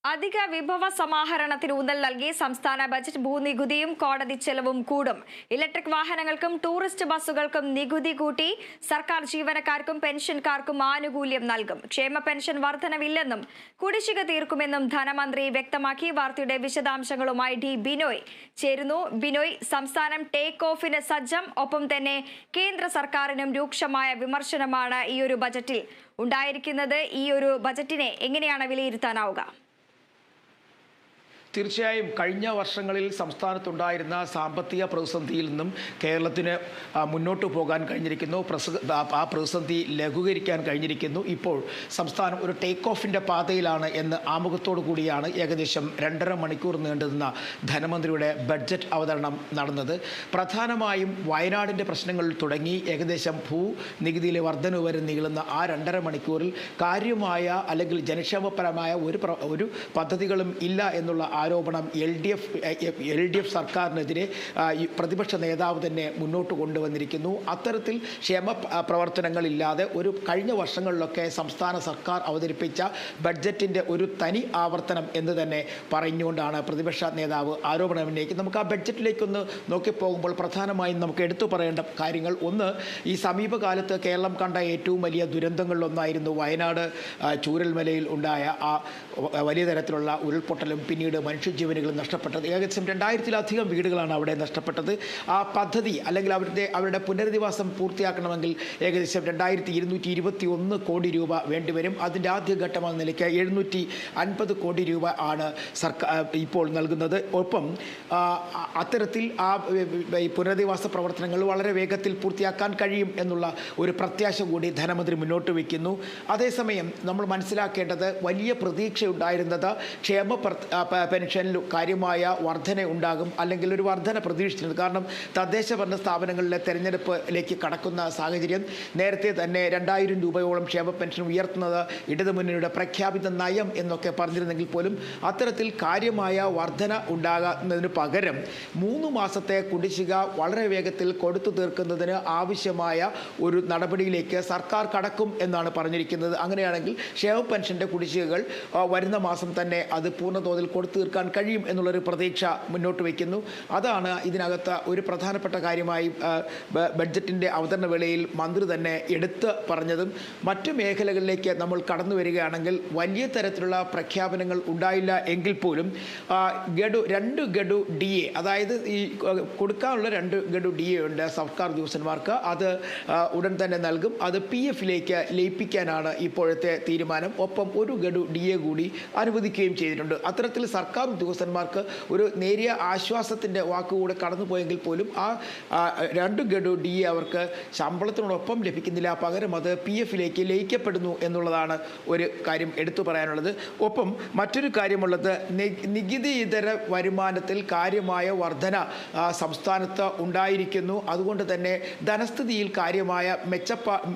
അധിക വിഭവ സമാഹരണത്തിന് ഊന്നൽ നൽകി സംസ്ഥാന ബജറ്റ് ഭൂനികുതിയും കോടതി ചെലവും കൂടും. ഇലക്ട്രിക് വാഹനങ്ങൾക്കും ടൂറിസ്റ്റ് ബസ്സുകൾക്കും നികുതി കൂട്ടി. സർക്കാർ ജീവനക്കാർക്കും പെൻഷൻകാർക്കും ആനുകൂല്യം നൽകും. ക്ഷേമ പെൻഷൻ വർധനവില്ലെന്നും കുടിശ്ശിക തീർക്കുമെന്നും ധനമന്ത്രി വ്യക്തമാക്കി. വാർത്തയുടെ വിശദാംശങ്ങളുമായി ഡി ബിനോയ് ചേരുന്നു. ബിനോയ്, സംസ്ഥാനം ടേക്ക് ഓഫിന് സജ്ജം. ഒപ്പം തന്നെ കേന്ദ്ര സർക്കാരിനും രൂക്ഷമായ വിമർശനമാണ് ഈ ഒരു ബജറ്റിൽ ഉണ്ടായിരിക്കുന്നത്. ഈ ഒരു ബജറ്റിനെ എങ്ങനെയാണ് വിലയിരുത്താനാവുക? തീർച്ചയായും കഴിഞ്ഞ വർഷങ്ങളിൽ സംസ്ഥാനത്തുണ്ടായിരുന്ന സാമ്പത്തിക പ്രതിസന്ധിയിൽ നിന്നും കേരളത്തിന് മുന്നോട്ട് പോകാൻ കഴിഞ്ഞിരിക്കുന്നു. ആ പ്രതിസന്ധി ലഘൂകരിക്കാൻ കഴിഞ്ഞിരിക്കുന്നു. ഇപ്പോൾ സംസ്ഥാനം ഒരു ടേക്ക് ഓഫിൻ്റെ പാതയിലാണ് എന്ന് ആമുഖത്തോടു കൂടിയാണ് ഏകദേശം 2.5 മണിക്കൂർ നീണ്ടുനിന്ന ധനമന്ത്രിയുടെ ബഡ്ജറ്റ് അവതരണം നടന്നത്. പ്രധാനമായും വയനാടിൻ്റെ പ്രശ്നങ്ങളിൽ തുടങ്ങി ഏകദേശം ഭൂനികുതിയിലെ വർധന വരെ നീളുന്ന ആ 2.5 മണിക്കൂറിൽ കാര്യമായ അല്ലെങ്കിൽ ജനക്ഷേമപരമായ ഒരു പദ്ധതികളും ഇല്ല എന്നുള്ള ആരോപണം എൽ ഡി എഫ് സർക്കാരിനെതിരെ പ്രതിപക്ഷ നേതാവ് തന്നെ മുന്നോട്ട് കൊണ്ടുവന്നിരിക്കുന്നു. അത്തരത്തിൽ ക്ഷേമ പ്രവർത്തനങ്ങളില്ലാതെ കഴിഞ്ഞ വർഷങ്ങളിലൊക്കെ സംസ്ഥാന സർക്കാർ അവതരിപ്പിച്ച ബഡ്ജറ്റിൻ്റെ ഒരു തനി ആവർത്തനം എന്ന് തന്നെ പറഞ്ഞുകൊണ്ടാണ് പ്രതിപക്ഷ നേതാവ് ആരോപണം ഉന്നയിക്കുന്നത്. നമുക്ക് ആ ബഡ്ജറ്റിലേക്കൊന്ന് നോക്കിപ്പോകുമ്പോൾ പ്രധാനമായും നമുക്ക് എടുത്തു പറയേണ്ട കാര്യങ്ങൾ, ഒന്ന്, ഈ സമീപകാലത്ത് കേരളം കണ്ട ഏറ്റവും വലിയ ദുരന്തങ്ങളിലൊന്നായിരുന്നു വയനാട് ചൂരൽമലയിൽ ഉണ്ടായ ആ വലിയ തരത്തിലുള്ള ഉരുൾപൊട്ടലും പിന്നീട് മനുഷ്യജീവനുകൾ നഷ്ടപ്പെട്ടത്. ഏകദേശം 2000-ലധികം വീടുകളാണ് അവിടെ നഷ്ടപ്പെട്ടത്. ആ പദ്ധതി അല്ലെങ്കിൽ അവരുടെ പുനരധിവാസം പൂർത്തിയാക്കണമെങ്കിൽ ഏകദേശം 2221 കോടി രൂപ വേണ്ടിവരും. അതിൻ്റെ ആദ്യഘട്ടം എന്ന നിലയ്ക്ക് 750 കോടി രൂപ ആണ് സർക്കാർ ഇപ്പോൾ നൽകുന്നത്. ഒപ്പം അത്തരത്തിൽ ഈ പുനരധിവാസ പ്രവർത്തനങ്ങൾ വളരെ വേഗത്തിൽ പൂർത്തിയാക്കാൻ കഴിയും എന്നുള്ള ഒരു പ്രത്യാശ കൂടി ധനമന്ത്രി മുന്നോട്ട് വയ്ക്കുന്നു. അതേസമയം നമ്മൾ മനസ്സിലാക്കേണ്ടത്, വലിയ പ്രതീക്ഷയുണ്ടായിരുന്നത് ക്ഷേമ പെൻഷനിൽ കാര്യമായ വർധന ഉണ്ടാകും, അല്ലെങ്കിൽ ഒരു വർധന പ്രതീക്ഷിച്ചിരുന്നു. കാരണം തദ്ദേശ ഭരണ സ്ഥാപനങ്ങളിലെ തെരഞ്ഞെടുപ്പിലേക്ക് കടക്കുന്ന സാഹചര്യം, നേരത്തെ തന്നെ 2000 രൂപയോളം ക്ഷേമ പെൻഷൻ ഉയർത്തുന്നത് ഇടതുമുന്നണിയുടെ പ്രഖ്യാപിത നയം എന്നൊക്കെ പറഞ്ഞിരുന്നെങ്കിൽ പോലും അത്തരത്തിൽ കാര്യമായ വർധന ഉണ്ടാകുന്നതിന് പകരം 3 മാസത്തെ കുടിശ്ശിക വളരെ വേഗത്തിൽ കൊടുത്തു തീർക്കുന്നതിന് ആവശ്യമായ ഒരു നടപടിയിലേക്ക് സർക്കാർ കടക്കും എന്നാണ് പറഞ്ഞിരിക്കുന്നത്. അങ്ങനെയാണെങ്കിൽ ക്ഷേമ പെൻഷൻ്റെ കുടിശ്ശികകൾ വരുന്ന മാസം തന്നെ അത് പൂർണ്ണതോതിൽ കൊടുത്തു തീർക്കാൻ കഴിയും എന്നുള്ളൊരു പ്രതീക്ഷ മുന്നോട്ട് വയ്ക്കുന്നു. അതാണ് ഇതിനകത്ത് ഒരു പ്രധാനപ്പെട്ട കാര്യമായി ബഡ്ജറ്റിൻ്റെ അവതരണ വേളയിൽ മന്ത്രി തന്നെ എടുത്ത് പറഞ്ഞതും. മറ്റു മേഖലകളിലേക്ക് നമ്മൾ കടന്നു വരികയാണെങ്കിൽ വലിയ തരത്തിലുള്ള പ്രഖ്യാപനങ്ങൾ ഉണ്ടായില്ല എങ്കിൽ പോലും 2 ഗഡു DA, അതായത് ഈ കൊടുക്കാനുള്ള 2 ഗഡു DA ഉണ്ട് സർക്കാർ ഉദ്യോഗസ്ഥന്മാർക്ക്. അത് ഉടൻ തന്നെ നൽകും. അത് PF-ലേക്ക് ലയിപ്പിക്കാനാണ് ഇപ്പോഴത്തെ തീരുമാനം. ഒപ്പം 1 ഗഡു DA കൂടി അനുവദിക്കുകയും ചെയ്തിട്ടുണ്ട്. അത്തരത്തിൽ സർക്കാർ ഉദ്യോഗസ്ഥന്മാർക്ക് ഒരു നേരിയ ആശ്വാസത്തിൻ്റെ വാക്കുകൂടെ കടന്നുപോയെങ്കിൽ പോലും ആ 2 ഗഡു DA അവർക്ക് ശമ്പളത്തിനോടൊപ്പം ലഭിക്കുന്നില്ല. പകരം അത് PF-ലേക്ക് ലയിക്കപ്പെടുന്നു എന്നുള്ളതാണ് ഒരു കാര്യം എടുത്തു പറയാനുള്ളത്. ഒപ്പം മറ്റൊരു കാര്യമുള്ളത്, നികുതി ഇതര വരുമാനത്തിൽ കാര്യമായ വർധന സംസ്ഥാനത്ത് ഉണ്ടായിരിക്കുന്നു. അതുകൊണ്ട് തന്നെ ധനസ്ഥിതിയിൽ കാര്യമായ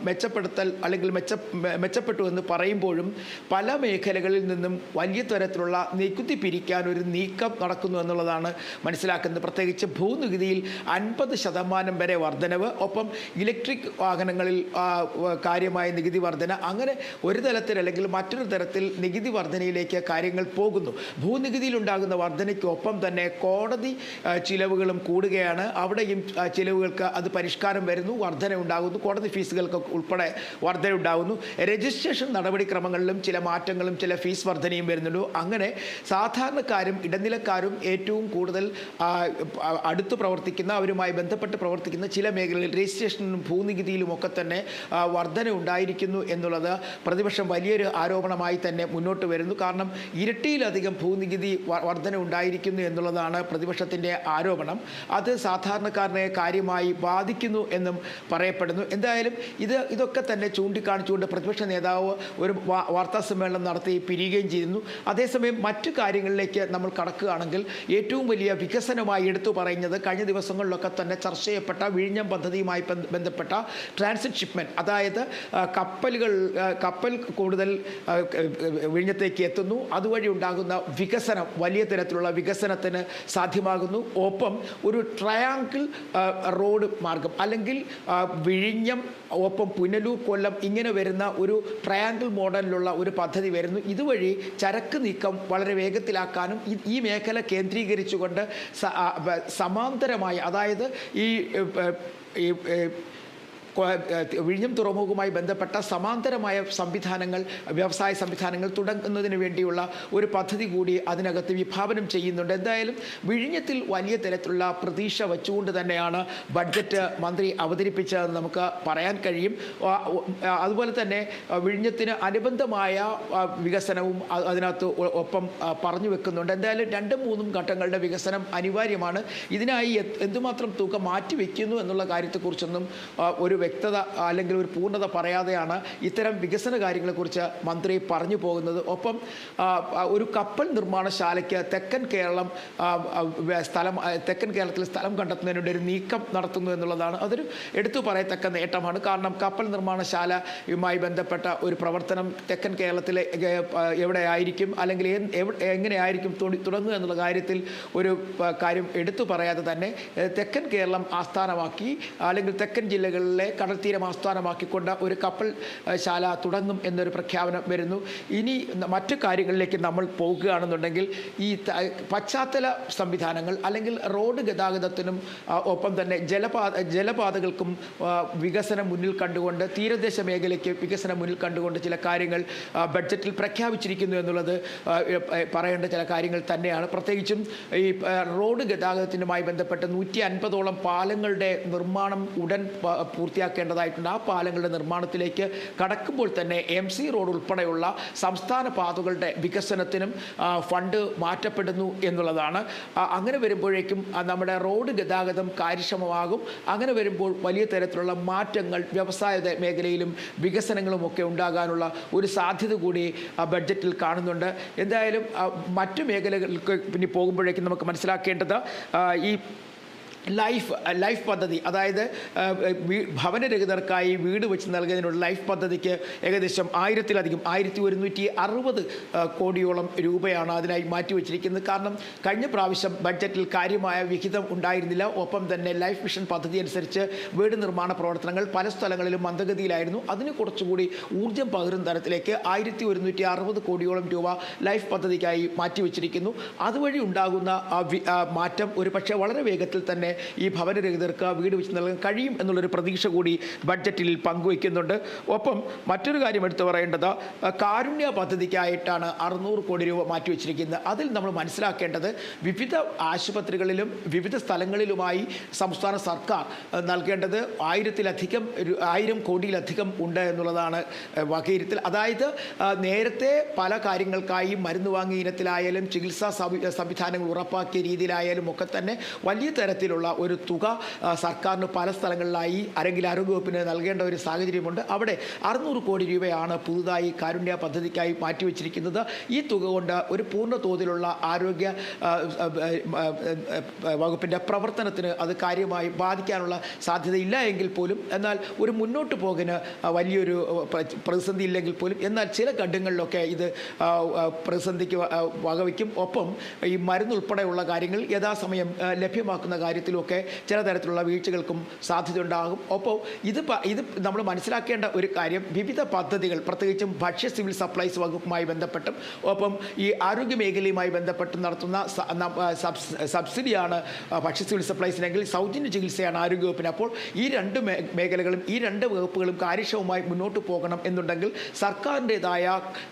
മെച്ചപ്പെടുത്തൽ അല്ലെങ്കിൽ മെച്ചപ്പെട്ടു എന്ന് പറയുമ്പോഴും പല മേഖലകളിൽ നിന്നും വലിയ തരത്തിലുള്ള നികുതി പിരിക്കാൻ ഒരു നീക്കം നടക്കുന്നു എന്നുള്ളതാണ് മനസ്സിലാക്കുന്നത്. പ്രത്യേകിച്ച് ഭൂനികുതിയിൽ 50% വരെ വർധനവ്, ഒപ്പം ഇലക്ട്രിക് വാഹനങ്ങളിൽ കാര്യമായ നികുതി വർധന. അങ്ങനെ ഒരു തലത്തിൽ അല്ലെങ്കിൽ മറ്റൊരു തരത്തിൽ നികുതി വർധനയിലേക്ക് കാര്യങ്ങൾ പോകുന്നു. ഭൂനികുതിയിലുണ്ടാകുന്ന വർധനയ്ക്കൊപ്പം തന്നെ കോടതി ചിലവുകളും കൂടുകയാണ്. അവിടെയും ചിലവുകൾക്ക് അത് പരിഷ്കാരം വരുന്നു, വർധന ഉണ്ടാകുന്നു. കോടതി ഫീസുകൾക്ക് ഉൾപ്പെടെ വർധന ഉണ്ടാകുന്നു. രജിസ്ട്രേഷൻ നടപടിക്രമങ്ങളിലും ചില മാറ്റങ്ങളും ചില ഫീസ് വർധനയും വരുന്നുള്ളൂ. അങ്ങനെ സാധാരണക്കാരും ഇടനിലക്കാരും ഏറ്റവും കൂടുതൽ അടുത്ത് പ്രവർത്തിക്കുന്ന, അവരുമായി ബന്ധപ്പെട്ട് പ്രവർത്തിക്കുന്ന ചില മേഖലകളിൽ രജിസ്ട്രേഷനും ഭൂനികുതിയിലും ഒക്കെ തന്നെ വർധന ഉണ്ടായിരിക്കുന്നു എന്നുള്ളത് പ്രതിപക്ഷം വലിയൊരു ആരോപണമായി തന്നെ മുന്നോട്ട് വരുന്നു. കാരണം ഇരട്ടിയിലധികം ഭൂനികുതി വർധന ഉണ്ടായിരിക്കുന്നു എന്നുള്ളതാണ് പ്രതിപക്ഷത്തിൻ്റെ ആരോപണം. അത് സാധാരണക്കാരനെ കാര്യമായി ബാധിക്കുന്നു എന്നും പറയപ്പെടുന്നു. എന്തായാലും ഇതൊക്കെ തന്നെ ചൂണ്ടിക്കാണിച്ചുകൊണ്ട് പ്രതിപക്ഷ നേതാവ് ഒരു വാർത്താ സമ്മേളനം നടത്തി പിരിയുകയും ചെയ്യുന്നു. അതേസമയം മറ്റു കാര്യങ്ങളിലേക്ക് മേഖലയിലേക്ക് നമ്മൾ കടക്കുകയാണെങ്കിൽ ഏറ്റവും വലിയ വികസനമായി എടുത്തു പറയുന്നത് കഴിഞ്ഞ ദിവസങ്ങളിലൊക്കെ തന്നെ ചർച്ച ചെയ്യപ്പെട്ട വിഴിഞ്ഞം പദ്ധതിയുമായി ബന്ധപ്പെട്ട ട്രാൻസിറ്റ് ഷിപ്മെൻറ്റ്, അതായത് കപ്പൽ കൂടുതൽ വിഴിഞ്ഞത്തേക്ക് എത്തുന്നു, അതുവഴി ഉണ്ടാകുന്ന വികസനം വലിയ തരത്തിലുള്ള വികസനത്തിന് സാധ്യമാകുന്നു. ഒപ്പം ഒരു ട്രയാങ്കിൾ റോഡ് മാർഗം അല്ലെങ്കിൽ വിഴിഞ്ഞം ഒപ്പം പുനലൂർ കൊല്ലം ഇങ്ങനെ വരുന്ന ഒരു ട്രയാങ്കിൾ മോഡലിലുള്ള ഒരു പദ്ധതി വരുന്നു. ഇതുവഴി ചരക്ക് നീക്കം വളരെ വേഗത്തിലാക്കാനും ഈ മേഖല കേന്ദ്രീകരിച്ചുകൊണ്ട് സമാന്തരമായി, അതായത് ഈ വിഴിഞ്ഞം തുറമുഖവുമായി ബന്ധപ്പെട്ട സമാന്തരമായ സംവിധാനങ്ങൾ, വ്യവസായ സംവിധാനങ്ങൾ തുടങ്ങുന്നതിന് വേണ്ടിയുള്ള ഒരു പദ്ധതി കൂടി അതിനകത്ത് വിഭാവനം ചെയ്യുന്നുണ്ട്. എന്തായാലും വിഴിഞ്ഞത്തിൽ വലിയ തരത്തിലുള്ള പ്രതീക്ഷ വച്ചുകൊണ്ട് തന്നെയാണ് ബഡ്ജറ്റ് മന്ത്രി അവതരിപ്പിച്ചതെന്ന് നമുക്ക് പറയാൻ കഴിയും. അതുപോലെ തന്നെ വിഴിഞ്ഞത്തിന് അനുബന്ധമായ വികസനവും അതിനകത്ത് ഒപ്പം പറഞ്ഞു വെക്കുന്നുണ്ട്. എന്തായാലും 2-3 ഘട്ടങ്ങളുടെ വികസനം അനിവാര്യമാണ്. ഇതിനായി എന്തുമാത്രം തുക മാറ്റിവെക്കുന്നു എന്നുള്ള കാര്യത്തെക്കുറിച്ചൊന്നും ഒരു വ്യക്തത അല്ലെങ്കിൽ ഒരു പൂർണ്ണത പറയാതെയാണ് ഇത്തരം വികസന കാര്യങ്ങളെക്കുറിച്ച് മന്ത്രി പറഞ്ഞു പോകുന്നത്. ഒപ്പം ഒരു കപ്പൽ നിർമ്മാണശാലയ്ക്ക് തെക്കൻ കേരളത്തിൽ സ്ഥലം കണ്ടെത്തുന്നതിനുള്ള ഒരു നീക്കം നടത്തുന്നു എന്നുള്ളതാണ്. അതൊരു എടുത്തു പറയത്തക്ക നേട്ടമാണ്. കാരണം കപ്പൽ നിർമ്മാണശാലയുമായി ബന്ധപ്പെട്ട ഒരു പ്രവർത്തനം തെക്കൻ കേരളത്തിലെ എവിടെയായിരിക്കും അല്ലെങ്കിൽ എങ്ങനെയായിരിക്കും തുടങ്ങുക എന്നുള്ള കാര്യത്തിൽ ഒരു കാര്യം എടുത്തു പറയാതെ തന്നെ തെക്കൻ കേരളം ആസ്ഥാനമാക്കി അല്ലെങ്കിൽ തെക്കൻ ജില്ലകളിലെ കടൽത്തീരം ആസ്ഥാനമാക്കിക്കൊണ്ട് ഒരു കപ്പൽ ശാല തുടങ്ങും എന്നൊരു പ്രഖ്യാപനം വരുന്നു. ഇനി മറ്റു കാര്യങ്ങളിലേക്ക് നമ്മൾ പോകുകയാണെന്നുണ്ടെങ്കിൽ ഈ പശ്ചാത്തല സംവിധാനങ്ങൾ അല്ലെങ്കിൽ റോഡ് ഗതാഗതത്തിനും ഒപ്പം തന്നെ ജലപാതകൾക്കും വികസനം മുന്നിൽ കണ്ടുകൊണ്ട്, തീരദേശ മേഖലയ്ക്ക് വികസനം മുന്നിൽ കണ്ടുകൊണ്ട് ചില കാര്യങ്ങൾ ബഡ്ജറ്റിൽ പ്രഖ്യാപിച്ചിരിക്കുന്നു എന്നുള്ളത് പറയേണ്ട ചില കാര്യങ്ങൾ തന്നെയാണ്. പ്രത്യേകിച്ചും ഈ റോഡ് ഗതാഗതത്തിനുമായി ബന്ധപ്പെട്ട് 150ഓളം പാലങ്ങളുടെ നിർമ്മാണം ഉടൻ പൂർത്തിയാക്കേണ്ടതായിട്ടുണ്ട്. ആ പാലങ്ങളുടെ നിർമ്മാണത്തിലേക്ക് കടക്കുമ്പോൾ തന്നെ MC റോഡ് ഉൾപ്പെടെയുള്ള സംസ്ഥാന പാതകളുടെ വികസനത്തിനും ഫണ്ട് മാറ്റപ്പെടുന്നു എന്നുള്ളതാണ്. അങ്ങനെ വരുമ്പോഴേക്കും നമ്മുടെ റോഡ് ഗതാഗതം കാര്യക്ഷമമാകും. അങ്ങനെ വരുമ്പോൾ വലിയ തരത്തിലുള്ള മാറ്റങ്ങൾ വ്യവസായ മേഖലയിലും വികസനങ്ങളും ഒക്കെ ഉണ്ടാകാനുള്ള ഒരു സാധ്യത കൂടി ബഡ്ജറ്റിൽ കാണുന്നുണ്ട്. എന്തായാലും മറ്റു മേഖലകൾക്ക് പിന്നെ പോകുമ്പോഴേക്കും നമുക്ക് മനസ്സിലാക്കേണ്ടത് ഈ ലൈഫ് പദ്ധതി, അതായത് ഭവനരഹിതർക്കായി വീട് വെച്ച് നൽകുന്നതിനുള്ള ലൈഫ് പദ്ധതിക്ക് ഏകദേശം 1160 കോടിയോളം രൂപയാണ് അതിനായി മാറ്റിവെച്ചിരിക്കുന്നത്. കാരണം കഴിഞ്ഞ പ്രാവശ്യം ബഡ്ജറ്റിൽ കാര്യമായ വിഹിതം ഉണ്ടായിരുന്നില്ല. ഒപ്പം തന്നെ ലൈഫ് മിഷൻ പദ്ധതി അനുസരിച്ച് വീട് നിർമ്മാണ പ്രവർത്തനങ്ങൾ പല സ്ഥലങ്ങളിലും മന്ദഗതിയിലായിരുന്നു. അതിന് കുറച്ചുകൂടി ഊർജ്ജം പകരുന്ന തരത്തിലേക്ക് 1160 കോടിയോളം രൂപ ലൈഫ് പദ്ധതിക്കായി മാറ്റിവെച്ചിരിക്കുന്നു. അതുവഴി ഉണ്ടാകുന്ന മാറ്റം ഒരു പക്ഷേ വളരെ വേഗത്തിൽ തന്നെ ഈ ഭവനരഹിതർക്ക് വീട് വെച്ച് നൽകാൻ കഴിയും എന്നുള്ളൊരു പ്രതീക്ഷ കൂടി ബഡ്ജറ്റിൽ പങ്കുവയ്ക്കുന്നുണ്ട്. ഒപ്പം മറ്റൊരു കാര്യം എടുത്തു പറയേണ്ടത് കാരുണ്യ പദ്ധതിക്കായിട്ടാണ് 600 കോടി രൂപ മാറ്റിവെച്ചിരിക്കുന്നത്. അതിൽ നമ്മൾ മനസ്സിലാക്കേണ്ടത് വിവിധ ആശുപത്രികളിലും വിവിധ സ്ഥലങ്ങളിലുമായി സംസ്ഥാന സർക്കാർ നൽകേണ്ടത് 1000 കോടിയിലധികം ഉണ്ട് എന്നുള്ളതാണ് വകയിരുത്തൽ. അതായത് നേരത്തെ പല കാര്യങ്ങൾക്കായി മരുന്ന് വാങ്ങിയ ഇനത്തിലായാലും ചികിത്സാ സംവിധാനങ്ങൾ ഉറപ്പാക്കിയ രീതിയിലായാലും ഒക്കെ തന്നെ വലിയ തരത്തിലുള്ള ഒരു തുക സർക്കാരിന് പല സ്ഥലങ്ങളിലായി അല്ലെങ്കിൽ ആരോഗ്യവകുപ്പിന് നൽകേണ്ട ഒരു സാഹചര്യമുണ്ട്. അവിടെ 600 കോടി രൂപയാണ് പുതുതായി കാരുണ്യ പദ്ധതിക്കായി മാറ്റിവെച്ചിരിക്കുന്നത്. ഈ തുക കൊണ്ട് ഒരു പൂർണ്ണ തോതിലുള്ള ആരോഗ്യ വകുപ്പിൻ്റെ പ്രവർത്തനത്തിന് അത് കാര്യമായി ബാധിക്കാനുള്ള സാധ്യതയില്ല എങ്കിൽ പോലും, എന്നാൽ ഒരു മുന്നോട്ട് പോകിന് വലിയൊരു പ്രതിസന്ധി ഇല്ലെങ്കിൽ പോലും, എന്നാൽ ചില ഘട്ടങ്ങളിലൊക്കെ ഇത് പ്രതിസന്ധിക്ക് വകവയ്ക്കും. ഒപ്പം ഈ മരുന്നുൾപ്പെടെയുള്ള കാര്യങ്ങൾ യഥാസമയം ലഭ്യമാക്കുന്ന കാര്യത്തിലുമൊക്കെ ചില തരത്തിലുള്ള വീഴ്ചകൾക്കും സാധ്യതയുണ്ടാകും. ഒപ്പം ഇത് നമ്മൾ മനസ്സിലാക്കേണ്ട ഒരു കാര്യം, വിവിധ പദ്ധതികൾ പ്രത്യേകിച്ചും ഭക്ഷ്യ സിവിൽ സപ്ലൈസ് വകുപ്പുമായി ബന്ധപ്പെട്ടും ഒപ്പം ഈ ആരോഗ്യ മേഖലയുമായി ബന്ധപ്പെട്ട് നടത്തുന്ന സബ്സിഡിയാണ് ഭക്ഷ്യ സിവിൽ സപ്ലൈസിനെങ്കിൽ സൗജന്യ ചികിത്സയാണ് ആരോഗ്യവകുപ്പിന്. അപ്പോൾ ഈ രണ്ട് മേഖലകളും ഈ രണ്ട് വകുപ്പുകളും കാര്യക്ഷമമായി മുന്നോട്ട് പോകണം എന്നുണ്ടെങ്കിൽ സർക്കാരിൻ്റെതായ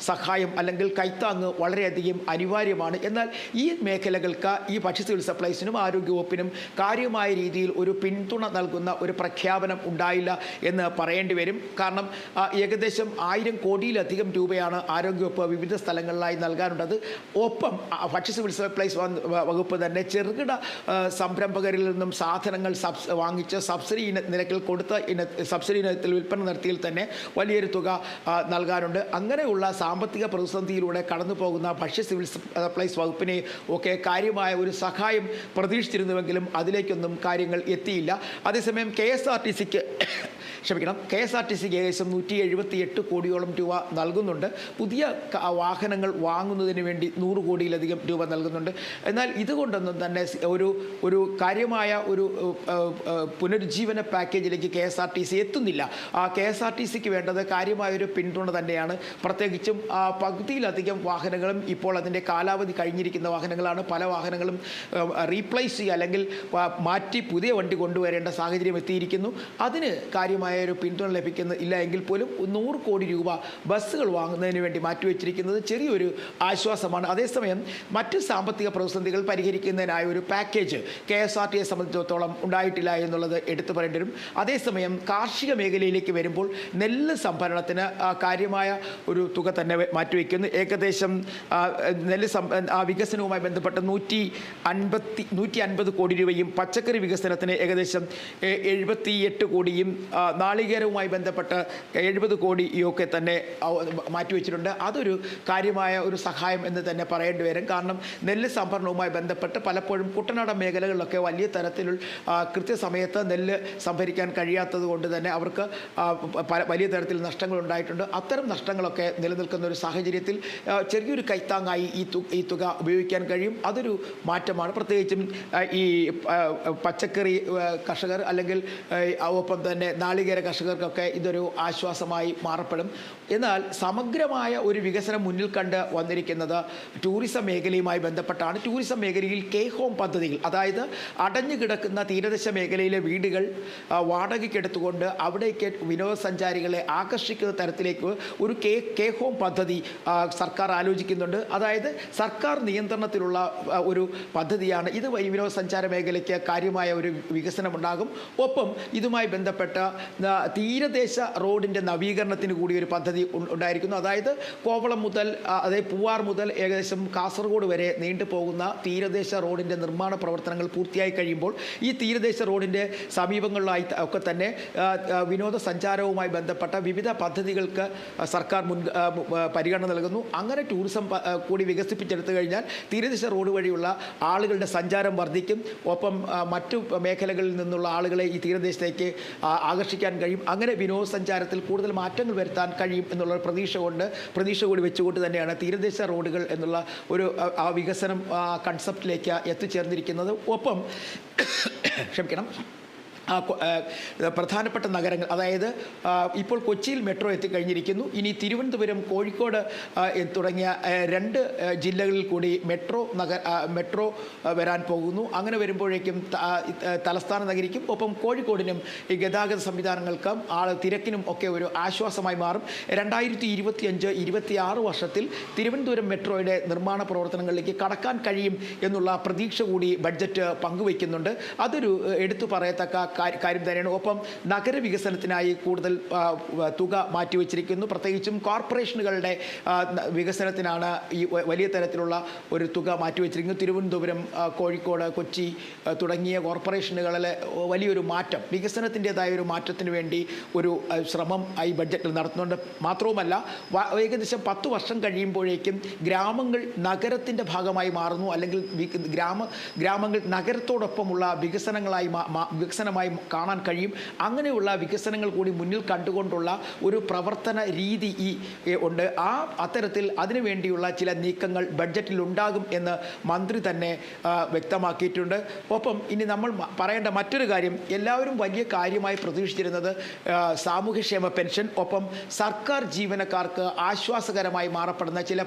സഹായം അല്ലെങ്കിൽ കൈത്താങ്ങ് വളരെയധികം അനിവാര്യമാണ്. എന്നാൽ ഈ മേഖലകൾക്ക് ഈ ഭക്ഷ്യ സിവിൽ സപ്ലൈസിനും ആരോഗ്യവകുപ്പിനും കാര്യമായ രീതിയിൽ ഒരു പിന്തുണ നൽകുന്ന ഒരു പ്രഖ്യാപനം ഉണ്ടായില്ല എന്ന് പറയേണ്ടി വരും. കാരണം ഏകദേശം 1000 കോടിയിലധികം രൂപയാണ് ആരോഗ്യവകുപ്പ് വിവിധ സ്ഥലങ്ങളിലായി നൽകാനുള്ളത്. ഒപ്പം ഭക്ഷ്യ സിവിൽ സപ്ലൈസ് വകുപ്പ് തന്നെ ചെറുകിട സംരംഭകരിൽ നിന്നും സാധനങ്ങൾ വാങ്ങിച്ച് സബ്സിഡി നിരക്കിൽ കൊടുത്ത സബ്സിഡി ഇനത്തിൽ വിൽപ്പന നടത്തിയിൽ തന്നെ വലിയൊരു തുക നൽകാനുണ്ട്. അങ്ങനെയുള്ള സാമ്പത്തിക പ്രതിസന്ധിയിലൂടെ കടന്നു പോകുന്ന ഭക്ഷ്യ സിവിൽ സപ്ലൈസ് വകുപ്പിനെ ഒക്കെ കാര്യമായ ഒരു സഹായം പ്രതീക്ഷിച്ചിരുന്നുവെങ്കിലും അതിലേക്കൊന്നും കാര്യങ്ങൾ എത്തിയില്ല. അതേസമയം KSRTCക്ക് ഏകദേശം 178 കോടിയോളം രൂപ നൽകുന്നുണ്ട്. പുതിയ വാഹനങ്ങൾ വാങ്ങുന്നതിന് വേണ്ടി 100 കോടിയിലധികം രൂപ നൽകുന്നുണ്ട്. എന്നാൽ ഇതുകൊണ്ടൊന്നും തന്നെ ഒരു കാര്യമായ ഒരു പുനരുജ്ജീവന പാക്കേജിലേക്ക് KSRTC എത്തുന്നില്ല. KSRTCക്ക് വേണ്ടത് കാര്യമായൊരു പിന്തുണ തന്നെയാണ്. പ്രത്യേകിച്ചും പകുതിയിലധികം വാഹനങ്ങളും ഇപ്പോൾ അതിൻ്റെ കാലാവധി കഴിഞ്ഞിരിക്കുന്ന വാഹനങ്ങളാണ്. പല വാഹനങ്ങളും റീപ്ലേസ് ചെയ്യുക അല്ലെങ്കിൽ മാറ്റി പുതിയ വണ്ടി കൊണ്ടുവരേണ്ട സാഹചര്യം എത്തിയിരിക്കുന്നു. അതിന് കാര്യമായ ഒരു പിന്തുണ ലഭിക്കുന്നില്ല എങ്കിൽ പോലും 100 കോടി രൂപ ബസ്സുകൾ വാങ്ങുന്നതിന് വേണ്ടി മാറ്റിവെച്ചിരിക്കുന്നത് ചെറിയൊരു ആശ്വാസമാണ്. അതേസമയം മറ്റ് സാമ്പത്തിക പ്രതിസന്ധികൾ പരിഹരിക്കുന്നതിനായ ഒരു പാക്കേജ് KSRTCയെ സംബന്ധിച്ചിടത്തോളം ഉണ്ടായിട്ടില്ല എന്നുള്ളത് എടുത്തു പറയേണ്ടി വരും. അതേസമയം കാർഷിക മേഖലയിലേക്ക് വരുമ്പോൾ നെല്ല് സംഭരണത്തിന് കാര്യമായ ഒരു തുക തന്നെ മാറ്റിവെക്കുന്നു. ഏകദേശം നെല്ല് വികസനവുമായി ബന്ധപ്പെട്ട് 150 കോടി രൂപയും പച്ചക്കറി വികസനത്തിന് ഏകദേശം 78 കോടിയും നാളികേരവുമായി ബന്ധപ്പെട്ട് 70 കോടിയൊക്കെ തന്നെ മാറ്റിവെച്ചിട്ടുണ്ട്. അതൊരു കാര്യമായ ഒരു സഹായം എന്ന് തന്നെ പറയേണ്ടി വരും. കാരണം നെല്ല് സംഭരണവുമായി ബന്ധപ്പെട്ട് പലപ്പോഴും കുട്ടനാടൻ മേഖലകളിലൊക്കെ വലിയ തരത്തിലുള്ള കൃത്യസമയത്ത് നെല്ല് സംഭരിക്കാൻ കഴിയാത്തത് കൊണ്ട് തന്നെ അവർക്ക് വലിയ തരത്തിൽ നഷ്ടങ്ങൾ ഉണ്ടായിട്ടുണ്ട്. അത്തരം നഷ്ടങ്ങളൊക്കെ നിലനിൽക്കുന്ന ഒരു സാഹചര്യത്തിൽ ചെറിയൊരു കൈത്താങ്ങായി ഈ തുക ഉപയോഗിക്കാൻ കഴിയും. അതൊരു മാറ്റമാണ്. പ്രത്യേകിച്ചും ഈ പച്ചക്കറി കർഷകർ അല്ലെങ്കിൽ ഒപ്പം തന്നെ നാളികേര കർഷകർക്കൊക്കെ ഇതൊരു ആശ്വാസമായി മാറപ്പെടും. എന്നാൽ സമഗ്രമായ ഒരു വികസനം മുന്നിൽ കണ്ട് വന്നിരിക്കുന്നത് ടൂറിസം മേഖലയുമായി ബന്ധപ്പെട്ടാണ്. ടൂറിസം മേഖലയിൽ കെ-ഹോം പദ്ധതികൾ, അതായത് അടഞ്ഞു കിടക്കുന്ന തീരദേശ മേഖലയിലെ വീടുകൾ വാടകയ്ക്കെടുത്തുകൊണ്ട് അവിടേക്ക് വിനോദസഞ്ചാരികളെ ആകർഷിക്കുന്ന തരത്തിലേക്ക് ഒരു കെ-ഹോം പദ്ധതി സർക്കാർ ആലോചിക്കുന്നുണ്ട്. അതായത് സർക്കാർ നിയന്ത്രണത്തിലുള്ള ഒരു പദ്ധതിയാണ് ഇത്. വിനോദസഞ്ചാര മേഖലയ്ക്ക് കാര്യമായ ഒരു വികസനമുണ്ടാകും. ഒപ്പം ഇതുമായി ബന്ധപ്പെട്ട തീരദേശ റോഡിൻ്റെ നവീകരണത്തിന് കൂടി ഒരു പദ്ധതി ഉണ്ടായിരിക്കുന്നു. അതായത് കോവളം മുതൽ പൂവാർ മുതൽ ഏകദേശം കാസർഗോഡ് വരെ നീണ്ടുപോകുന്ന തീരദേശ റോഡിൻ്റെ നിർമ്മാണ പ്രവർത്തനങ്ങൾ പൂർത്തിയായി കഴിയുമ്പോൾ ഈ തീരദേശ റോഡിൻ്റെ സമീപങ്ങളിലായി ഒക്കെ തന്നെ വിനോദസഞ്ചാരവുമായി ബന്ധപ്പെട്ട വിവിധ പദ്ധതികൾക്ക് സർക്കാർ പരിഗണന നൽകുന്നു. അങ്ങനെ ടൂറിസം കൂടി വികസിപ്പിച്ചെടുത്തു കഴിഞ്ഞാൽ തീരദേശ റോഡ് വഴിയുള്ള ആളുകളുടെ സഞ്ചാരം വർദ്ധിക്കും. ഒപ്പം മറ്റു മേഖലകളിൽ നിന്നുള്ള ആളുകളെ ഈ തീരദേശത്തേക്ക് ആകർഷിക്കാൻ കഴിയും. അങ്ങനെ വിനോദസഞ്ചാരത്തിൽ കൂടുതൽ മാറ്റങ്ങൾ വരുത്താൻ കഴിയും എന്നുള്ള പ്രതീക്ഷ കൂടി വെച്ചുകൊണ്ട് തന്നെയാണ് തീരദേശ റോഡുകൾ എന്നുള്ള ഒരു വികസനം കൺസെപ്റ്റിലേക്ക് എത്തിച്ചേർന്നിരിക്കുന്നത്. ഒപ്പം പ്രധാനപ്പെട്ട നഗരങ്ങൾ, അതായത് ഇപ്പോൾ കൊച്ചിയിൽ മെട്രോ എത്തിക്കഴിഞ്ഞിരിക്കുന്നു. ഇനി തിരുവനന്തപുരം, കോഴിക്കോട് തുടങ്ങിയ 2 ജില്ലകളിൽ കൂടി മെട്രോ വരാൻ പോകുന്നു. അങ്ങനെ വരുമ്പോഴേക്കും തലസ്ഥാന നഗരിക്കും ഒപ്പം കോഴിക്കോടിനും ഈ ഗതാഗത സംവിധാനങ്ങൾക്കും തിരക്കിനും ഒക്കെ ഒരു ആശ്വാസമായി മാറും. 2025-26 വർഷത്തിൽ തിരുവനന്തപുരം മെട്രോയുടെ നിർമ്മാണ പ്രവർത്തനങ്ങളിലേക്ക് കടക്കാൻ കഴിയും എന്നുള്ള പ്രതീക്ഷ കൂടി ബഡ്ജറ്റ് പങ്കുവയ്ക്കുന്നുണ്ട്. അതൊരു എടുത്തു പറയത്തക്ക കാര്യം തന്നെയാണ്. ഒപ്പം നഗരവികസനത്തിനായി കൂടുതൽ തുക മാറ്റിവെച്ചിരിക്കുന്നു. പ്രത്യേകിച്ചും കോർപ്പറേഷനുകളുടെ വികസനത്തിനാണ് ഈ വലിയ തരത്തിലുള്ള ഒരു തുക മാറ്റിവെച്ചിരിക്കുന്നത്. തിരുവനന്തപുരം, കോഴിക്കോട്, കൊച്ചി തുടങ്ങിയ കോർപ്പറേഷനുകളിലെ വലിയൊരു മാറ്റം, വികസനത്തിൻ്റെതായ ഒരു മാറ്റത്തിന് വേണ്ടി ഒരു ശ്രമം ഈ ബഡ്ജറ്റിൽ നടത്തുന്നുണ്ട്. മാത്രവുമല്ല ഏകദേശം 10 വർഷം കഴിയുമ്പോഴേക്കും ഗ്രാമങ്ങൾ നഗരത്തിൻ്റെ ഭാഗമായി മാറുന്നു, അല്ലെങ്കിൽ ഗ്രാമങ്ങൾ നഗരത്തോടൊപ്പമുള്ള വികസനമായി കാണാൻ കഴിയും. അങ്ങനെയുള്ള വികസനങ്ങൾ കൂടി മുന്നിൽ കണ്ടുകൊണ്ടുള്ള ഒരു പ്രവർത്തന രീതി ഉണ്ട്. അത്തരത്തിൽ അതിനുവേണ്ടിയുള്ള ചില നീക്കങ്ങൾ ബഡ്ജറ്റിൽ ഉണ്ടാകും എന്ന് മന്ത്രി തന്നെ വ്യക്തമാക്കിയിട്ടുണ്ട്. ഒപ്പം ഇനി നമ്മൾ പറയേണ്ട മറ്റൊരു കാര്യം, എല്ലാവരും വലിയ കാര്യമായി പ്രതീക്ഷിച്ചിരുന്നത് സാമൂഹ്യക്ഷേമ പെൻഷൻ, ഒപ്പം സർക്കാർ ജീവനക്കാർക്ക് ആശ്വാസകരമായി മാറപ്പെടുന്ന ചില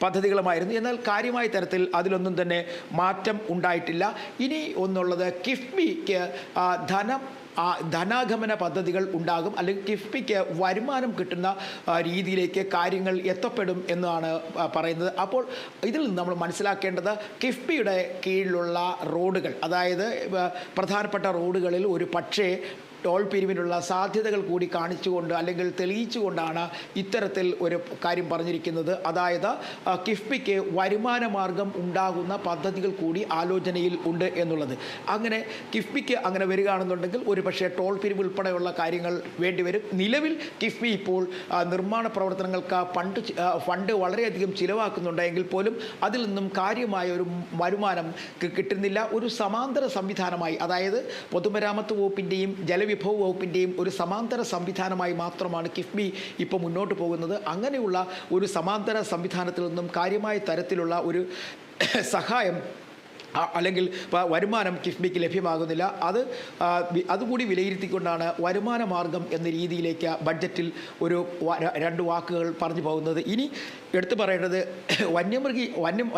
പദ്ധതികളുമായിരുന്നു. എന്നാൽ കാര്യമായ തരത്തിൽ അതിലൊന്നും തന്നെ മാറ്റം ഉണ്ടായിട്ടില്ല. ഇനി ഒന്നുള്ളത് കിഫ്ബിക്ക് ധനാഗമന പദ്ധതികൾ ഉണ്ടാകും, അല്ലെങ്കിൽ കിഫ്ബിക്ക് വരുമാനം കിട്ടുന്ന രീതിയിലേക്ക് കാര്യങ്ങൾ എത്തപ്പെടും എന്നാണ് പറയുന്നത്. അപ്പോൾ ഇതിൽ നിന്ന് നമ്മൾ മനസ്സിലാക്കേണ്ടത് കിഫ്ബിയുടെ കീഴിലുള്ള റോഡുകൾ, അതായത് പ്രധാനപ്പെട്ട റോഡുകളിൽ ഒരു പക്ഷേ ടോൾ പിരിവിനുള്ള സാധ്യതകൾ കൂടി കാണിച്ചുകൊണ്ട് അല്ലെങ്കിൽ തെളിയിച്ചുകൊണ്ടാണ് ഇത്തരത്തിൽ ഒരു കാര്യം പറഞ്ഞിരിക്കുന്നത്. അതായത് കിഫ്ബിക്ക് വരുമാന മാർഗം ഉണ്ടാകുന്ന പദ്ധതികൾ കൂടി ആലോചനയിൽ ഉണ്ട് എന്നുള്ളത്. അങ്ങനെ കിഫ്ബിക്ക് അങ്ങനെ വരികയാണെന്നുണ്ടെങ്കിൽ ഒരു പക്ഷേ ടോൾ പിരിവ് ഉൾപ്പെടെയുള്ള കാര്യങ്ങൾ വേണ്ടിവരും. നിലവിൽ കിഫ്ബി ഇപ്പോൾ നിർമ്മാണ പ്രവർത്തനങ്ങൾക്ക് ഫണ്ട് വളരെയധികം ചിലവാക്കുന്നുണ്ടെങ്കിൽ പോലും അതിൽ നിന്നും കാര്യമായ ഒരു വരുമാനം കിട്ടുന്നില്ല. ഒരു സമാന്തര സംവിധാനമായി, അതായത് പൊതുമരാമത്ത് വകുപ്പിൻ്റെയും ജലവിഭവ വകുപ്പിൻ്റെയും ഒരു സമാന്തര സംവിധാനമായി മാത്രമാണ് കിഫ്ബി ഇപ്പോൾ മുന്നോട്ട് പോകുന്നത്. അങ്ങനെയുള്ള ഒരു സമാന്തര സംവിധാനത്തിൽ നിന്നും കാര്യമായ തരത്തിലുള്ള ഒരു സഹായം അല്ലെങ്കിൽ വരുമാനം കിഫ്ബിക്ക് ലഭ്യമാകുന്നില്ല. അതുകൂടി വിലയിരുത്തിക്കൊണ്ടാണ് വരുമാന മാർഗം എന്ന രീതിയിലേക്ക് ബഡ്ജറ്റിൽ ഒരു 2 വാക്കുകൾ പറഞ്ഞു പോകുന്നത്. ഇനി എടുത്തു പറയേണ്ടത്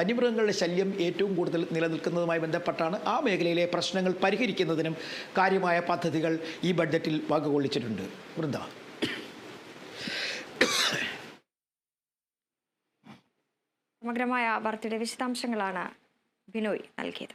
വന്യമൃഗങ്ങളുടെ ശല്യം ഏറ്റവും കൂടുതൽ നിലനിൽക്കുന്നതുമായി ബന്ധപ്പെട്ടാണ്. ആ മേഖലയിലെ പ്രശ്നങ്ങൾ പരിഹരിക്കുന്നതിനും കാര്യമായ പദ്ധതികൾ ഈ ബഡ്ജറ്റിൽ വകകൊള്ളിച്ചിട്ടുണ്ട്. വൃന്ദ. സമഗ്രമായ വാർത്തയുടെ വിശദാംശങ്ങളാണ് ബിനോയ് നൽകിയത്.